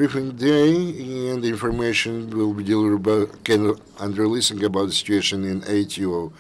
briefing day, and the information will be delivered by Andriy Lysenko about the situation in ATO.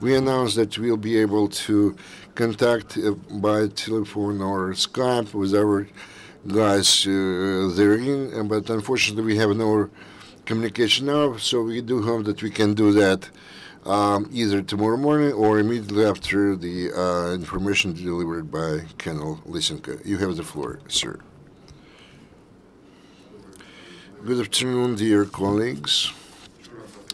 We announced that we'll be able to contact by telephone or Skype with our guys therein, but unfortunately we have no communication now, so we do hope that we can do that either tomorrow morning or immediately after the information delivered by Colonel Lysenko. You have the floor, sir. Good afternoon, dear colleagues.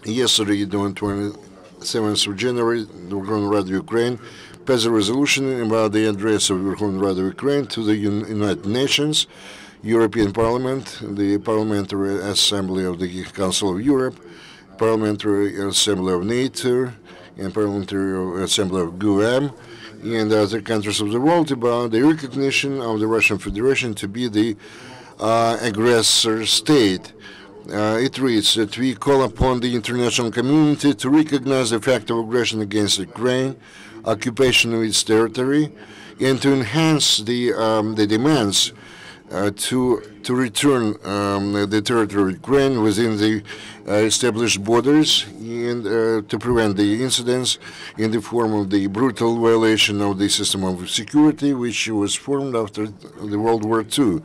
Yesterday, on 27th of January, the Verkhovna Rada Ukraine passed a resolution about the address of the Verkhovna Rada Ukraine to the United Nations, European Parliament, the Parliamentary Assembly of the Council of Europe, Parliamentary Assembly of NATO, and Parliamentary Assembly of GUAM, and other countries of the world about the recognition of the Russian Federation to be the aggressor state. It reads that we call upon the international community to recognize the fact of aggression against Ukraine, occupation of its territory, and to enhance the demands to return the territory of Ukraine within the established borders and to prevent the incidents in the form of the brutal violation of the system of security which was formed after the World War II.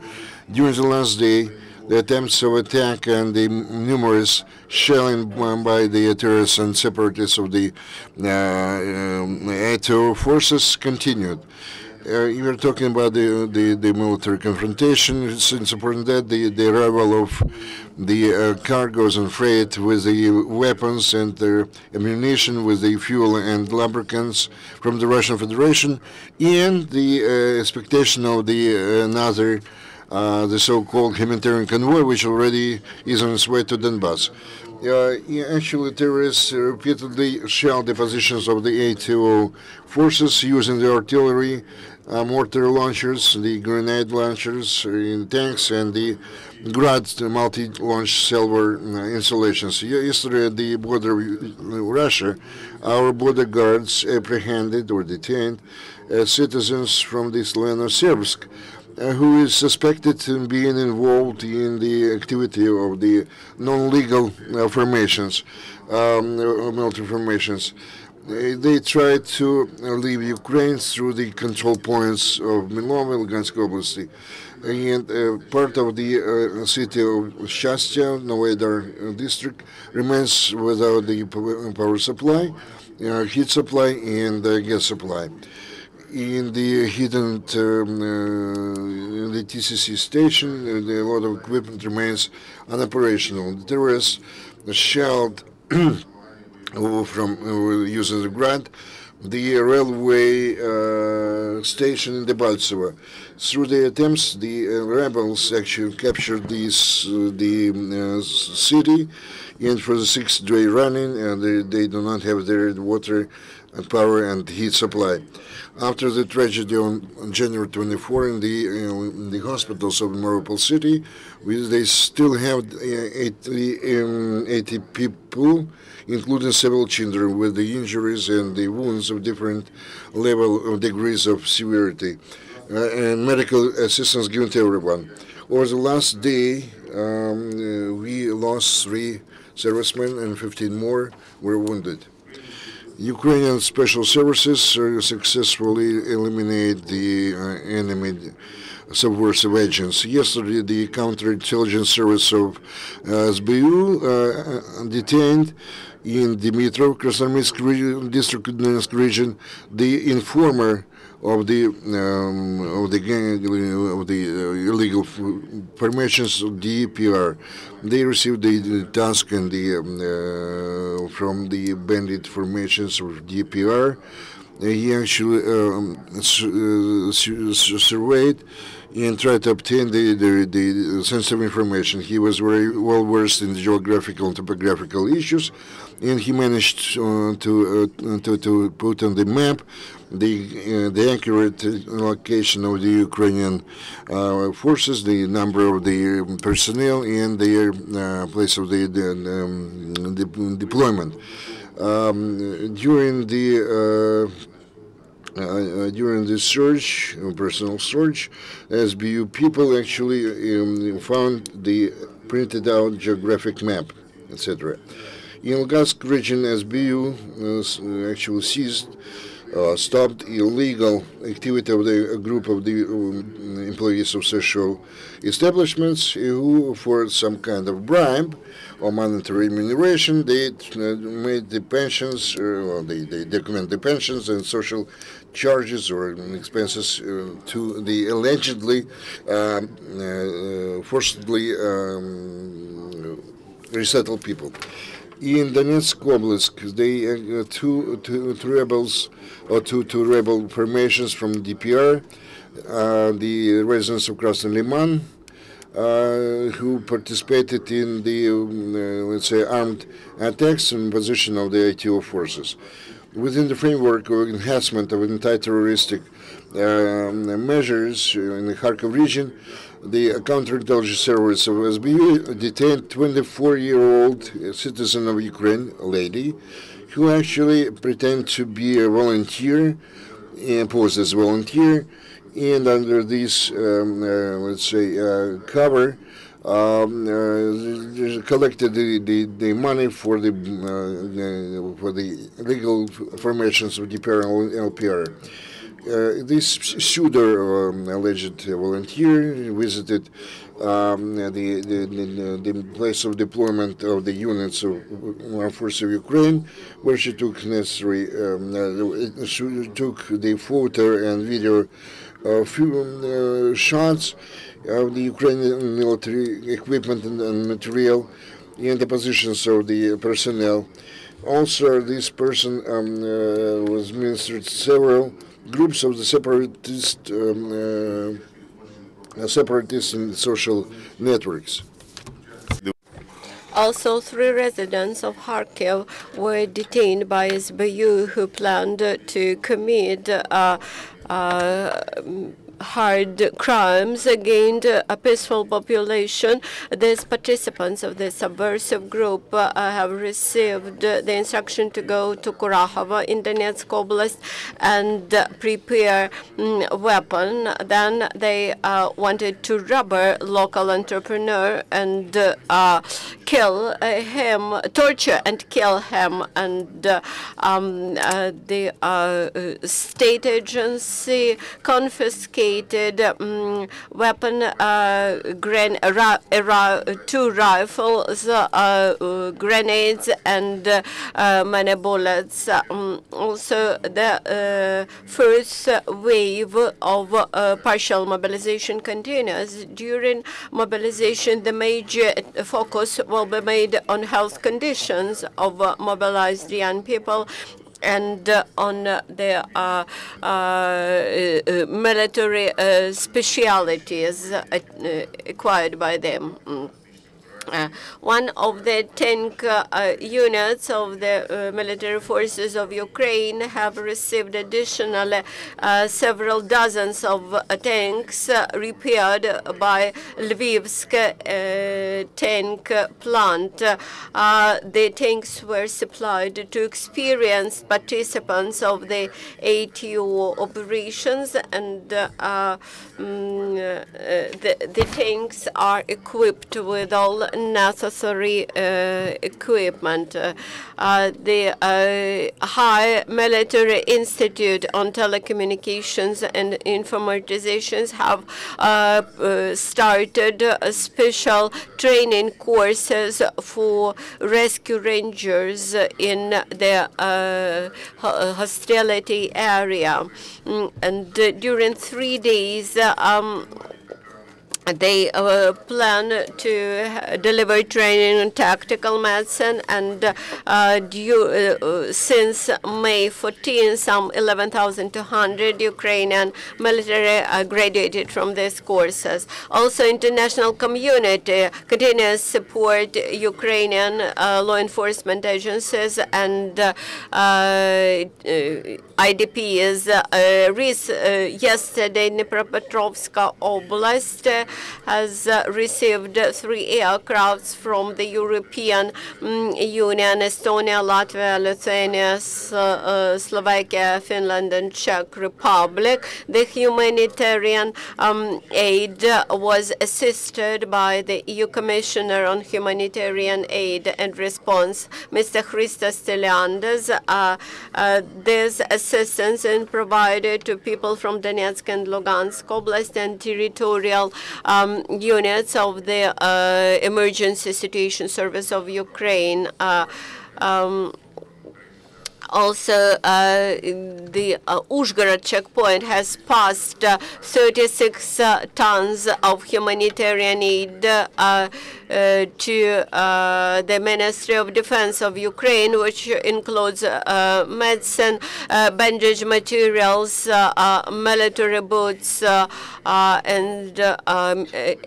During the last day, the attempts of attack and the numerous shelling by the terrorists and separatists of the NATO forces continued. You were talking about the military confrontation. It's important that the arrival of the cargoes and freight with the weapons and the ammunition, with the fuel and lubricants from the Russian Federation, and the expectation of the so-called humanitarian convoy, which already is on its way to Donbass. Actually, terrorists repeatedly shelled the positions of the ATO forces using the artillery, mortar launchers, the grenade launchers in tanks, and the Grad multi-launch salvo installations. Yesterday, at the border of Russia, our border guards apprehended or detained citizens from this land of Serbsk, who is suspected of being involved in the activity of the non-legal formations, military formations. They tried to leave Ukraine through the control points of Milova, Lugansk Oblast, and part of the city of Shastya, Novoydar district, remains without the power supply, heat supply, and gas supply. In the hidden the TCC station, a lot of equipment remains unoperational. The terrorists shelled from using the Grad the railway station in Debaltseve. Through the attempts, the rebels actually captured the city, and for the sixth day running, they do not have their water, power, and heat supply. After the tragedy on January 24 in the hospitals of Mariupol city, they still have 80 people, including several children, with the injuries and the wounds of different level of degrees of severity, and medical assistance given to everyone. Over the last day, we lost 3 servicemen and 15 more were wounded. Ukrainian special services successfully eliminate the enemy subversive agents. Yesterday, the counterintelligence service of SBU detained in Dmitrov, Krasnoyarsk district region, the informer of the illegal formations of DPR. They received the task and from the bandit formations of DPR. He actually surveyed and tried to obtain the sensitive information. He was very well versed in the geographical and topographical issues, and he managed to put on the map the accurate location of the Ukrainian forces, the number of the personnel, and their place of the deployment. During the During the search, personal search, SBU people actually found the printed out geographic map, etc. In Lugansk region, SBU actually seized, stopped illegal activity of a group of the employees of social establishments who, for some kind of bribe or monetary remuneration, they made the pensions, they document the pensions and social charges or expenses to the allegedly forcibly resettled people. In Donetsk Oblast, they two rebels or two rebel formations from DPR, the residents of Krasny Liman, who participated in the, let's say, armed attacks in position of the ITO forces. Within the framework of enhancement of anti-terroristic measures in the Kharkov region, the counterintelligence service of SBU detained 24-year-old citizen of Ukraine, a lady, who actually pretended to be a volunteer, and posed as a volunteer, and under this, let's say, cover, collected the money for the legal formations of DPR and LPR. This pseudo alleged volunteer visited the place of deployment of the units of Armed Forces of Ukraine, where she took necessary, she took the photo and video few shots of the Ukrainian military equipment and material in the positions of the personnel. Also, this person was ministered several groups of the separatists in social networks. Also, 3 residents of Kharkiv were detained by SBU who planned to commit hard crimes against a peaceful population. These participants of the subversive group have received the instruction to go to Kurakhova in Donetsk Oblast and prepare weapon. Then they wanted to rob a local entrepreneur and kill him, torture and kill him. And the state agency confiscated weapon, 2 rifles, grenades, and many bullets. Also, the first wave of partial mobilization continues. During mobilization, the major focus will be made on health conditions of mobilized young people and on the military specialities acquired by them. One of the tank units of the military forces of Ukraine have received additional several dozens of tanks repaired by Lvivsk tank plant. The tanks were supplied to experienced participants of the ATO operations, and the tanks are equipped with all necessary equipment. The High Military Institute on Telecommunications and Informatizations have started special training courses for rescue rangers in the hostility area. And during 3 days, they plan to deliver training in tactical medicine, and since May 14, some 11,200 Ukrainian military graduated from these courses. Also, international community continues support Ukrainian law enforcement agencies and IDPs. Yesterday, Dnipropetrovsk Oblast has received 3 aircrafts from the European Union: Estonia, Latvia, Lithuania, Slovakia, Finland, and Czech Republic. The humanitarian aid was assisted by the EU Commissioner on Humanitarian Aid and Response, Mr. Christos Stylianides. This assistance is provided to people from Donetsk and Lugansk Oblast and territorial units of the Emergency Situation Service of Ukraine. Also, the Uzhgorod checkpoint has passed 36 tons of humanitarian aid to the Ministry of Defense of Ukraine, which includes medicine, bandage materials, military boots, and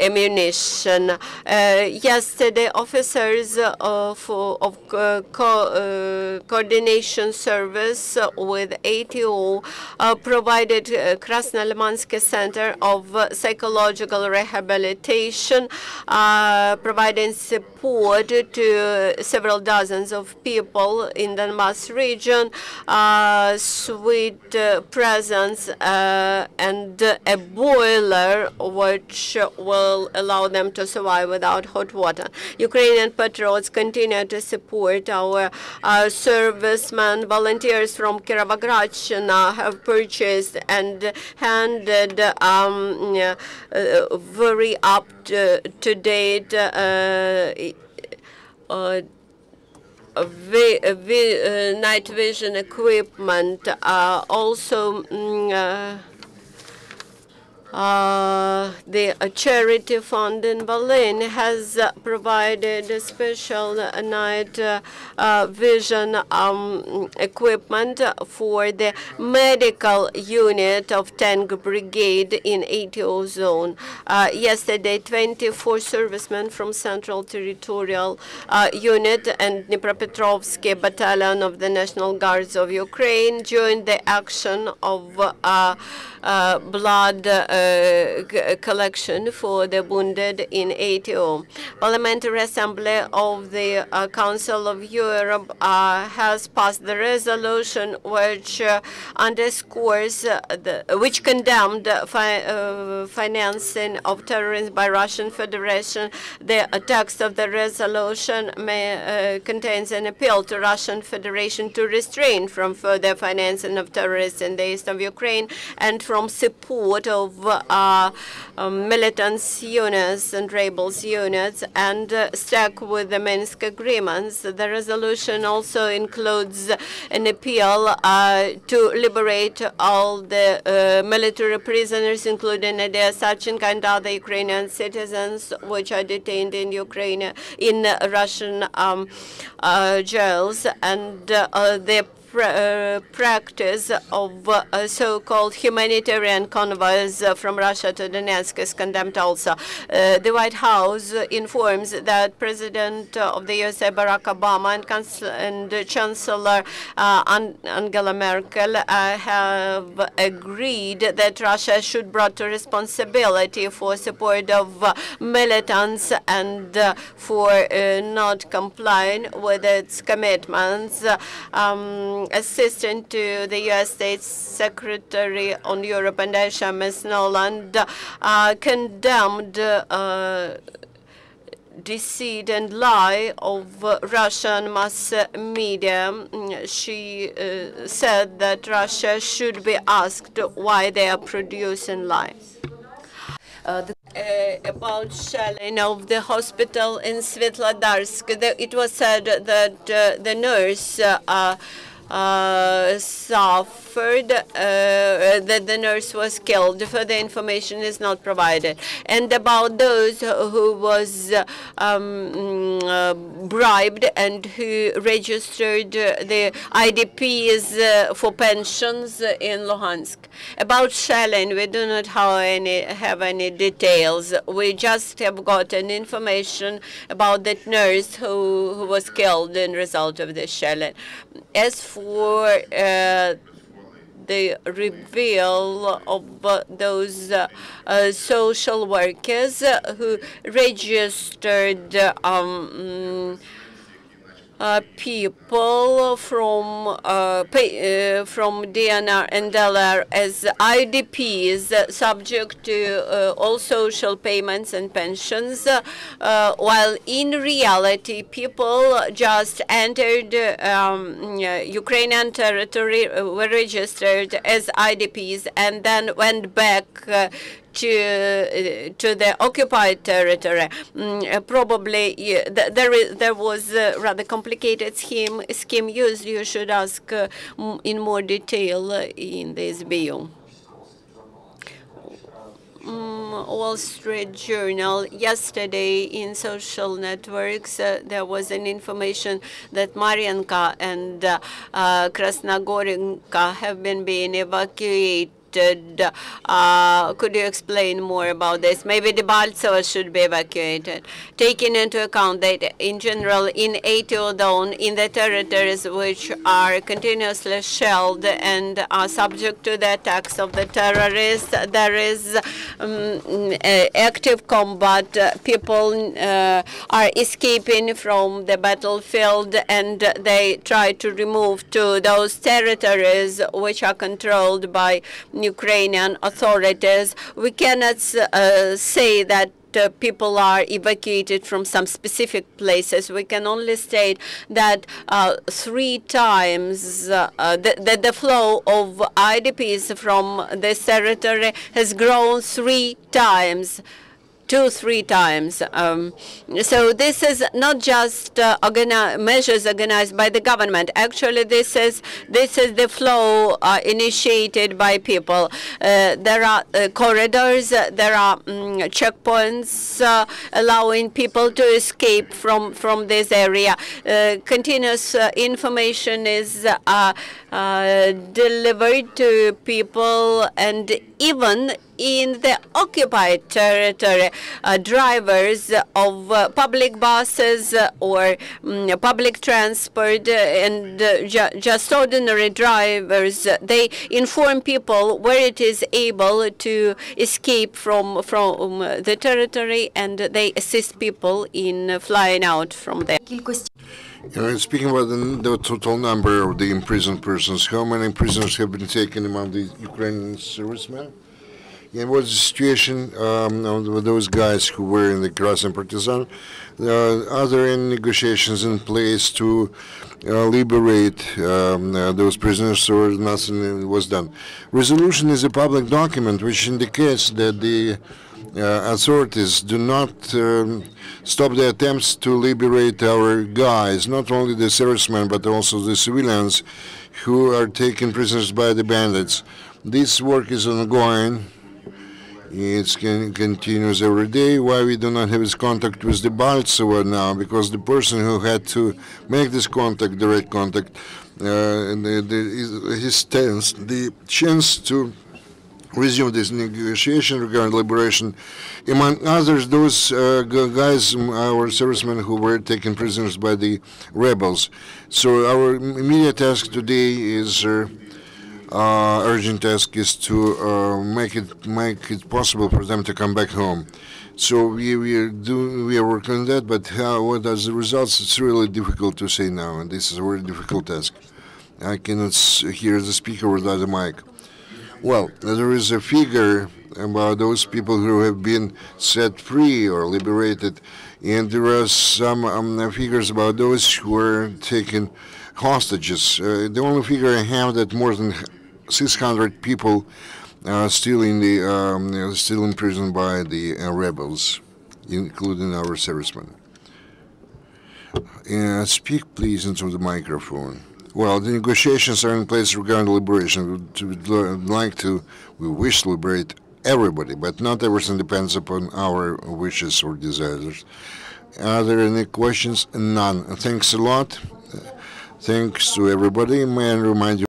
ammunition. Yesterday, officers of coordination service with ATO provided Krasnolimansky Center of Psychological Rehabilitation, providing support to several dozens of people in the Donbas region, sweet presents, and a boiler which will allow them to survive without hot water. Ukrainian patriots continue to support our servicemen. Volunteers from Kirovogradshchina have purchased and handed very up-to-date night vision equipment. Also, the charity fund in Berlin has provided a special night vision equipment for the medical unit of Tank Brigade in ATO zone. Yesterday, 24 servicemen from Central Territorial Unit and Dnipropetrovsky Battalion of the National Guards of Ukraine joined the action of blood collection for the wounded in ATO. Parliamentary Assembly of the Council of Europe has passed the resolution which underscores, which condemned financing of terrorism by Russian Federation. The text of the resolution contains an appeal to Russian Federation to refrain from further financing of terrorists in the east of Ukraine and from support of militant units and rebels units, and stuck with the Minsk agreements. The resolution also includes an appeal to liberate all the military prisoners, including Nadia Savchenko and other Ukrainian citizens which are detained in Ukraine in Russian jails, and the practice of so-called humanitarian convoys from Russia to Donetsk is condemned also. The White House informs that President of the USA Barack Obama and Chancellor Angela Merkel have agreed that Russia should be brought to responsibility for support of militants and for not complying with its commitments. Assistant to the U.S. State Secretary on Europe and Asia, Ms. Noland, condemned deceit and lie of Russian mass media. She said that Russia should be asked why they are producing lies. About shelling of the hospital in Svetlodarsk, it was said that the nurse suffered, that the nurse was killed. Further information is not provided. And about those who was bribed and who registered the IDPs for pensions in Luhansk. About shelling, we do not have any details. We just have gotten information about that nurse who was killed in result of the shelling. As for the reveal of those social workers who registered people from DNR and LR as IDPs, subject to all social payments and pensions, while in reality people just entered Ukrainian territory, were registered as IDPs, and then went back to the occupied territory. Probably there was a rather complicated scheme used. You should ask in more detail in this view. Wall Street Journal. Yesterday in social networks, there was an information that Marianka and Krasnogorinka have been being evacuated. Could you explain more about this? Maybe the Baltsova should be evacuated. Taking into account that in general in Etiodon, in the territories which are continuously shelled and are subject to the attacks of the terrorists, there is active combat. People are escaping from the battlefield, and they try to remove to those territories which are controlled by Ukrainian authorities. We cannot say that people are evacuated from some specific places. We can only state that 3 times the flow of IDPs from this territory has grown 3 times. 2-3 times. So this is not just measures organized by the government. Actually, this is the flow initiated by people. There are corridors, there are checkpoints allowing people to escape from this area. Continuous information is delivered to people, and even in the occupied territory, drivers of public buses or public transport and just ordinary drivers, they inform people where it is able to escape from the territory, and they assist people in flying out from there. Speaking about the total number of the imprisoned persons, how many prisoners have been taken among the Ukrainian servicemen? And what's the situation with those guys who were in the Krasny Partizan? Are there any negotiations in place to liberate those prisoners, or nothing was done? Resolution is a public document which indicates that the authorities do not stop the attempts to liberate our guys, not only the servicemen but also the civilians who are taken prisoners by the bandits. This work is ongoing. It continues every day. Why we do not have this contact with the Baltsova now? Because the person who had to make this contact, direct contact, his stance, the chance to resume this negotiation regarding liberation, among others, those guys, our servicemen who were taken prisoners by the rebels. So our immediate task today is urgent task is to make it possible for them to come back home. So we are working on that, but what are the results? It's really difficult to say now, and this is a very difficult task. I cannot hear the speaker without the mic. Well, there is a figure about those people who have been set free or liberated, and there are some figures about those who were taken hostages. The only figure I have that more than 600 people still imprisoned by the rebels, including our servicemen. Speak please into the microphone. Well, the negotiations are in place regarding liberation. We wish to liberate everybody, but not everything depends upon our wishes or desires. Are there any questions? None. Thanks a lot. Thanks to everybody. May I remind you